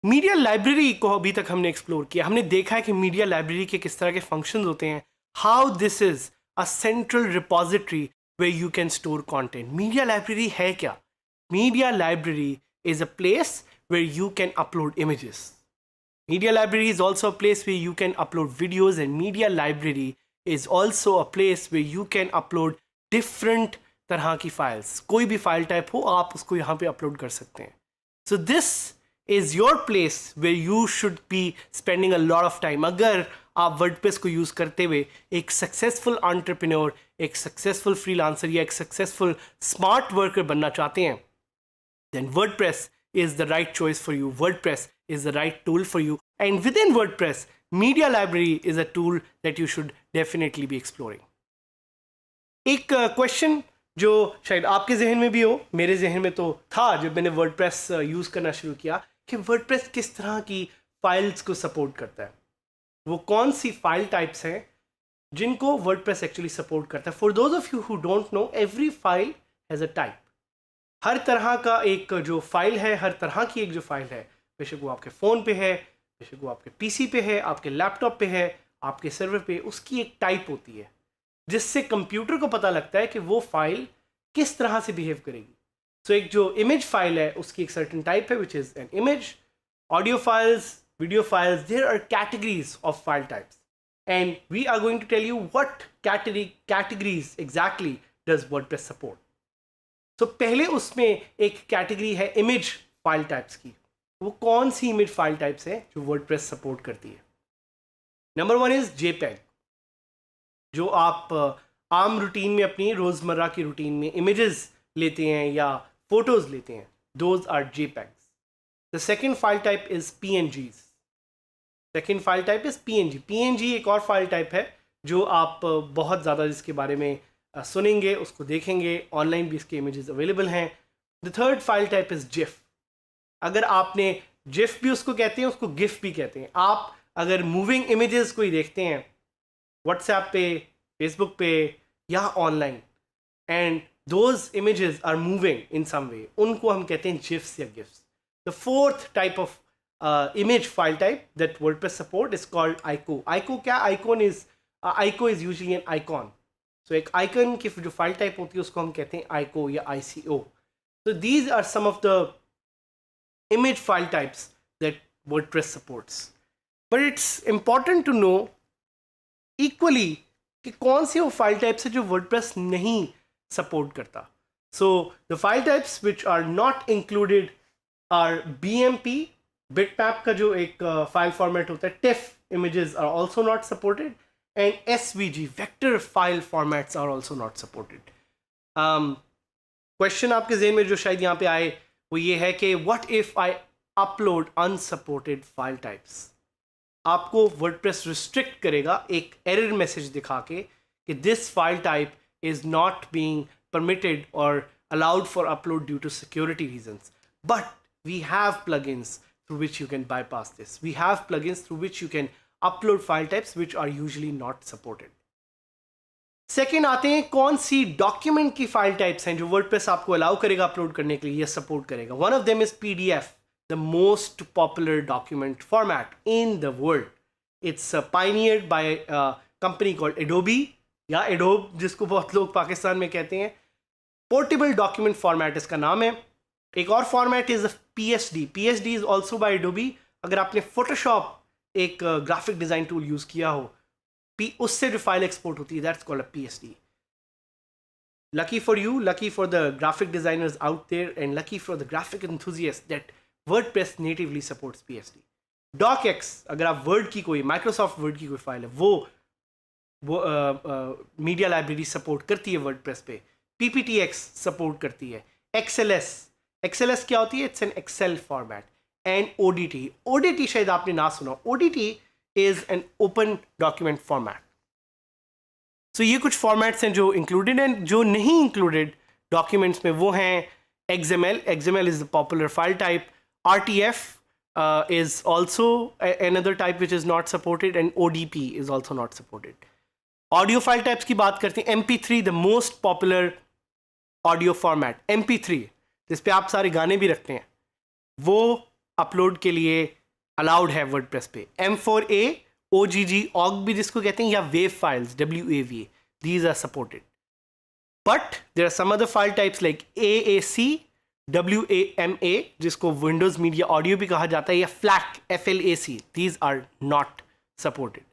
Media library को अभी तक हमने एक्सप्लोर किया, हमने देखा है कि मीडिया लाइब्रेरी के किस तरह के फंक्शंस होते हैं, how this is a central repository where you can store content. Media library है क्या? Media library is a place where you can upload images. Media library is also a place where you can upload videos, and media library is also a place where you can upload different तरह की files. कोई भी file type हो आप उसको यहाँ पे upload कर सकते हैं. So this is your place where you should be spending a lot of time. अगर आप वर्डप्रेस को यूज़ करते हुए एक सक्सेसफुल एंटरप्रेन्योर, एक सक्सेसफुल फ्रीलांसर या एक सक्सेसफुल स्मार्ट वर्कर बनना चाहते हैं, then WordPress is the right choice for you. WordPress is the right tool for you. And within WordPress, Media Library is a tool that you should definitely be exploring. एक question जो शायद आपके जहन में भी हो, मेरे जहन में तो था जब मैंने WordPress यूज़ करना शुरू किया, कि WordPress किस तरह की फाइल्स को सपोर्ट करता है, वो कौन सी फाइल टाइप्स हैं जिनको वर्डप्रेस एक्चुअली सपोर्ट करता है. For those of you who don't know, every file has a type. हर तरह का एक जो फाइल है, हर तरह की एक जो फाइल है, बेशक वो आपके फ़ोन पे है, बेशक वो आपके पीसी पे है, आपके लैपटॉप पे है, आपके सर्वर पे, उसकी एक टाइप होती है जिससे कंप्यूटर को पता लगता है कि वो फाइल किस तरह से बिहेव करेगी. सो एक जो इमेज फाइल है उसकी एक सर्टेन टाइप है which is an image. Audio files, video files, there are categories of file types, and we are going to tell you what categories exactly does WordPress support. So पहले उसमें एक category है image file types की. वो कौन सी image file types है जो WordPress support करती है? Number one is JPEG, जो आप आम रूटीन में, अपनी रोज़मर्रा की रूटीन में images लेते हैं या photos लेते हैं, those are JPEGs. The second file type is PNGs. Second file type is PNG. PNG एक और फाइल टाइप है जो आप बहुत ज़्यादा जिसके बारे में सुनेंगे, उसको देखेंगे, ऑनलाइन भी इसके इमेजेस अवेलेबल हैं. The third file type is GIF. अगर आपने GIF भी उसको कहते हैं, उसको GIF भी कहते हैं. आप अगर मूविंग इमेजेस कोई देखते हैं व्हाट्सएप पे, फेसबुक पे या online, and those images are moving in some way, उनको हम कहते हैं GIFs या GIFs. The fourth type of image file type that WordPress support is called ICO. ICO क्या? ICO is usually an icon. So एक icon की जो file type होती है उसको हम कहते हैं ICO या ICO. So these are some of the image file types that WordPress supports. But it's important to know equally कि कौन सी वो file types है जो WordPress नहीं support करता. So the file types which are not included are BMP. Bitmap का जो एक फाइल फॉर्मेट होता है, TIFF images are also not supported, and SVG vector file formats are also not supported. Question आपके ज़हन में जो शायद यहाँ पे आए वो ये है कि what if I upload unsupported file types? आपको WordPress restrict करेगा एक एरर मैसेज दिखा के कि this file type is not being permitted or allowed for upload due to security reasons. But we have plugins through which you can bypass this. We have plugins through which you can upload file types which are usually not supported. Second आते हैं कौन सी document की file types हैं जो WordPress आपको allow करेगा upload करने के लिए या सपोर्ट करेगा. One of them is PDF, the most popular document format in the world. It's pioneered by company called Adobe या Adobe जिसको बहुत लोग पाकिस्तान में कहते हैं. पोर्टेबल डॉक्यूमेंट फॉर्मेट इसका नाम है. एक और format is PSD. PSD is also by Adobe. अगर आपने फोटोशॉप एक ग्राफिक डिज़ाइन टूल यूज़ किया हो, उससे जो फाइल एक्सपोर्ट होती है, that's called a PSD. Lucky for you, lucky for the graphic designers out there, and lucky for the graphic enthusiasts that WordPress natively supports PSD. DocX, अगर आप word की कोई, माइक्रोसॉफ्ट वर्ड की कोई file है, वो मीडिया लाइब्रेरी सपोर्ट करती है वर्डप्रेस पे. PPTX सपोर्ट करती है. XLS क्या होती है? It's an Excel format. And ODT शायद आपने ना सुना. ODT is an open document format. सो ये कुछ फॉर्मेट्स हैं जो इंक्लूडेड हैं. जो नहीं इंक्लूडेड डॉक्यूमेंट्स में वो हैं XML. XML is the popular file type. RTF is also another type which is not supported, and ODP is also not supported. Audio file types की बात करते हैं. MP3 the most popular audio format. MP3 जिस पे आप सारे गाने भी रखते हैं वो अपलोड के लिए अलाउड है वर्डप्रेस पे. M4A, OGG, OGG भी जिसको कहते हैं, या wave files WAV, these are supported. But there are some other file types like AAC, WAMA, जिसको Windows Media Audio भी कहा जाता है, या FLAC, FLAC. These are not supported.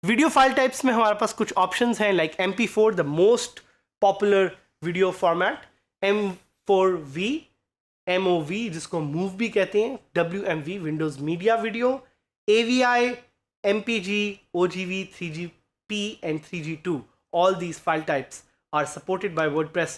Video file types में हमारे पास कुछ options हैं like MP4, the most popular video format, M4V, MOV जिसको Move भी कहते हैं, WMV, Windows Media Video, AVI, MPG, OGV, 3GP and 3G2. All these file types are supported by WordPress.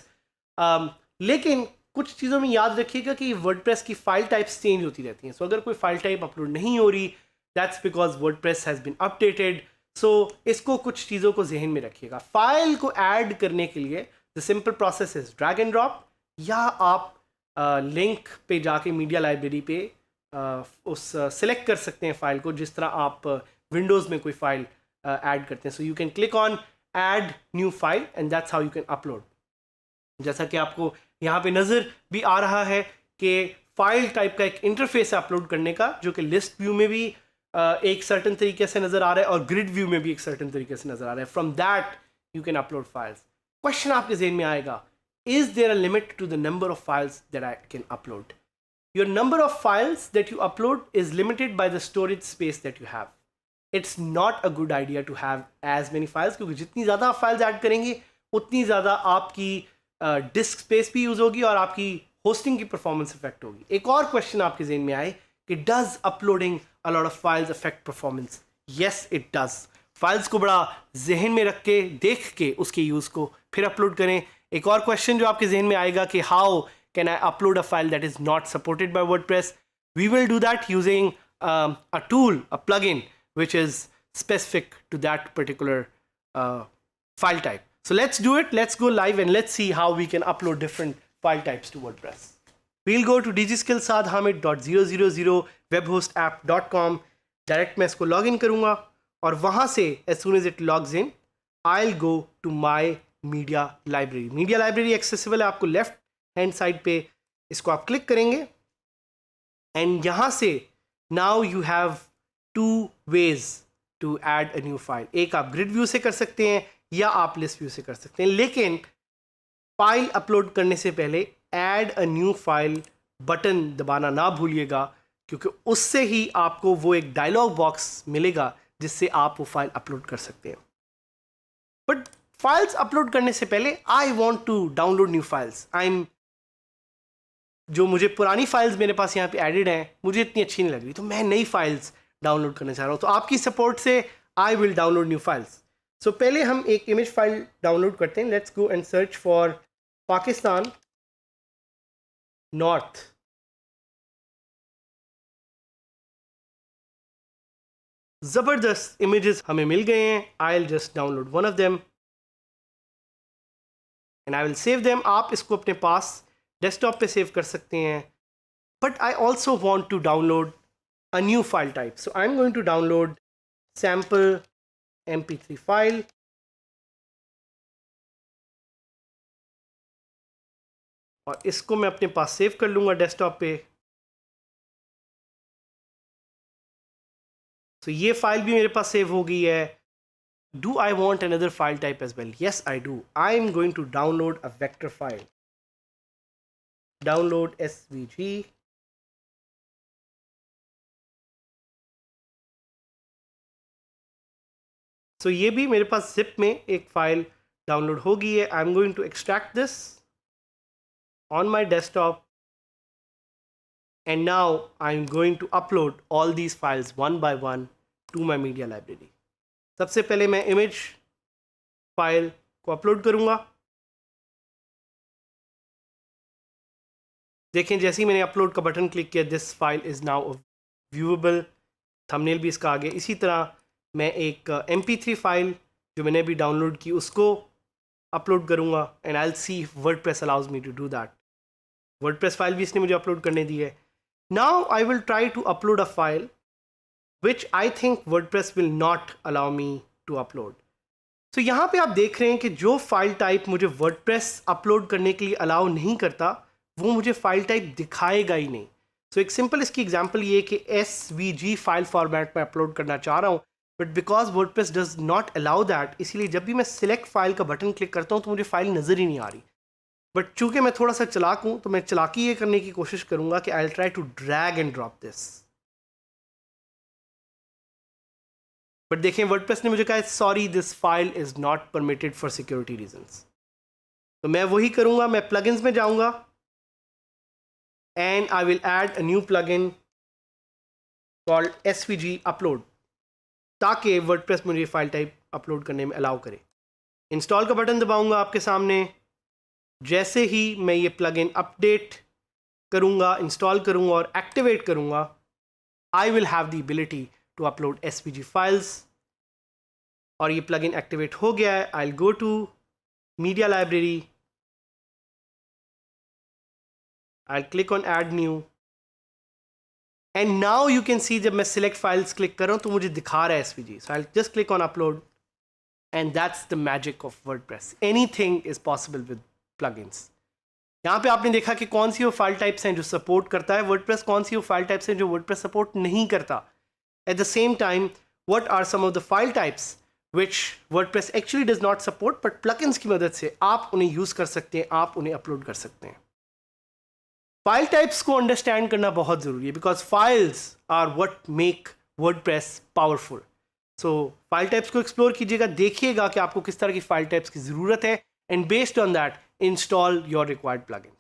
लेकिन कुछ चीज़ों में याद रखिएगा कि WordPress की फाइल टाइप्स चेंज होती रहती हैं. सो अगर कोई फाइल टाइप अपलोड नहीं हो रही, that's because WordPress has been updated. So इसको कुछ चीज़ों को जहन में रखिएगा. फाइल को ऐड करने के लिए the simple process is drag and drop, या आप लिंक पे जाके मीडिया लाइब्रेरी पे उस सिलेक्ट कर सकते हैं फाइल को, जिस तरह आप विंडोज़ में कोई फाइल ऐड करते हैं. So you can click on add new file and that's how you can upload. जैसा कि आपको यहाँ पे नज़र भी आ रहा है कि फाइल टाइप का एक इंटरफेस है अपलोड करने का, जो कि लिस्ट व्यू में भी एक सर्टन तरीके से नज़र आ रहा है और ग्रिड व्यू में भी एक सर्टन तरीके से नज़र आ रहा है. From that you can upload files. Question आपके जहन में आएगा, is there a limit to the number of files that I can upload? Your number of files that you upload is limited by the storage space that you have. It's not a good idea to have as many files, क्योंकि जितनी ज़्यादा आप files add करेंगे उतनी ज़्यादा आपकी disc space भी use होगी और आपकी होस्टिंग की परफॉर्मेंस इफेक्ट होगी. एक और क्वेश्चन आपके जहन में आए कि does uploading a lot of files affect performance? Yes it does. Files को बड़ा जहन में रख के देख के उसके यूज़ को फिर अपलोड करें. एक और क्वेश्चन जो आपके जहन में आएगा कि how can I upload a file that is not supported by WordPress? We will do that using a tool, a plugin which is specific to that particular file type. So let's do it. Let's go live and let's see how we can upload different file types to WordPress. We'll go to digskillsadhamid.000webhostapp.com. Direct मैं इसको log in करूँगा और वहाँ से as soon as it logs in, I'll go to my media library. Media library accessible है आपको left hand side पे. इसको आप क्लिक करेंगे एंड यहाँ से now you have two ways to add a new file. एक आप ग्रिड व्यू से कर सकते हैं या आप लिस्ट व्यू से कर सकते हैं. लेकिन फाइल अपलोड करने से पहले add a new file button दबाना ना भूलिएगा, क्योंकि उससे ही आपको वो एक डायलॉग बॉक्स मिलेगा जिससे आप वो फाइल अपलोड कर सकते हैं. बट फाइल्स अपलोड करने से पहले I want to download new files. जो मुझे पुरानी फाइल्स मेरे पास यहाँ पे एडिड हैं मुझे इतनी अच्छी नहीं लग रही, तो मैं नई फाइल्स डाउनलोड करना चाह रहा हूँ. तो आपकी सपोर्ट से I will download new files. So पहले हम एक इमेज फाइल डाउनलोड करते हैं. Let's go and search for Pakistan north. ज़बरदस्त इमेजेस हमें मिल गए हैं. I will just download one of them and I will save them. आप इसको अपने पास डेस्कटॉप पे सेव कर सकते हैं. But I also want to download a new file type. So I'm going to download sample mp3 file. और इसको मैं अपने पास सेव कर लूँगा डेस्कटॉप पे. तो ये फाइल भी मेरे पास सेव हो गई है. Do I want another file type as well? Yes, I do. I'm going to download a vector file. Download SVG. So ये भी मेरे पास zip में एक फाइल डाउनलोड हो गई है. I'm going to extract this on my desktop and now I'm going to upload all these files one by one to my media library. सबसे पहले मैं इमेज फाइल को अपलोड करूँगा. देखें जैसे ही मैंने अपलोड का बटन क्लिक किया, this file is now viewable. Thumbnail भी इसका आ गया. इसी तरह मैं एक MP3 फाइल जो मैंने अभी डाउनलोड की उसको अपलोड करूँगा and I will see if WordPress allows me to do that. WordPress file भी इसने मुझे अपलोड करने दी है. Now I will try to upload a file which I think WordPress will not allow me to upload. तो यहाँ पे आप देख रहे हैं कि जो फाइल टाइप मुझे वर्डप्रेस अपलोड करने के लिए अलाउ नहीं करता वो मुझे फाइल टाइप दिखाएगा ही नहीं. तो एक सिंपल इसकी एग्जांपल ये कि SVG फाइल फॉर्मेट में अपलोड करना चाह रहा हूँ, but because WordPress does not allow that, इसीलिए जब भी मैं सिलेक्ट फाइल का बटन क्लिक करता हूँ तो मुझे फाइल नज़र ही नहीं आ रही. बट चूंकि मैं थोड़ा सा चालाक हूँ तो मैं चालाकी ये करने की कोशिश करूँगा कि I will try to drag and drop this. But देखें वर्डप्रेस ने मुझे कहा sorry this file is not permitted for security reasons. तो मैं वही करूँगा, मैं प्लगइन्स में जाऊँगा and I will add a new plugin called SVG upload ताकि वर्डप्रेस मुझे फाइल टाइप अपलोड करने में अलाउ करे. इंस्टॉल का बटन दबाऊंगा आपके सामने. जैसे ही मैं ये प्लगइन अपडेट करूंगा, इंस्टॉल करूंगा और एक्टिवेट करूंगा, I will have the ability to upload SVG files. और ये प्लगइन एक्टिवेट हो गया है. I will go to media library, I'll click on add new and now you can see जब मैं select files click कर रहा हूँ तो मुझे दिखा रहा है SVG. So I'll just click on upload and that's the magic of WordPress. Anything is possible with plugins. यहाँ पे आपने देखा कि कौन सी वो फाइल टाइप्स हैं जो सपोर्ट करता है WordPress, कौन सी वो फाइल टाइप्स हैं जो WordPress सपोर्ट नहीं करता. At the same time, what are some of the file types which WordPress actually does not support but plugins की मदद से आप उन्हें यूज़ कर सकते हैं, आप उन्हें अपलोड कर सकते हैं. फाइल टाइप्स को अंडरस्टैंड करना बहुत ज़रूरी है because files are what make WordPress powerful. So file types को एक्सप्लोर कीजिएगा, देखिएगा कि आपको किस तरह की फाइल टाइप्स की ज़रूरत है and based on that install your required plugin.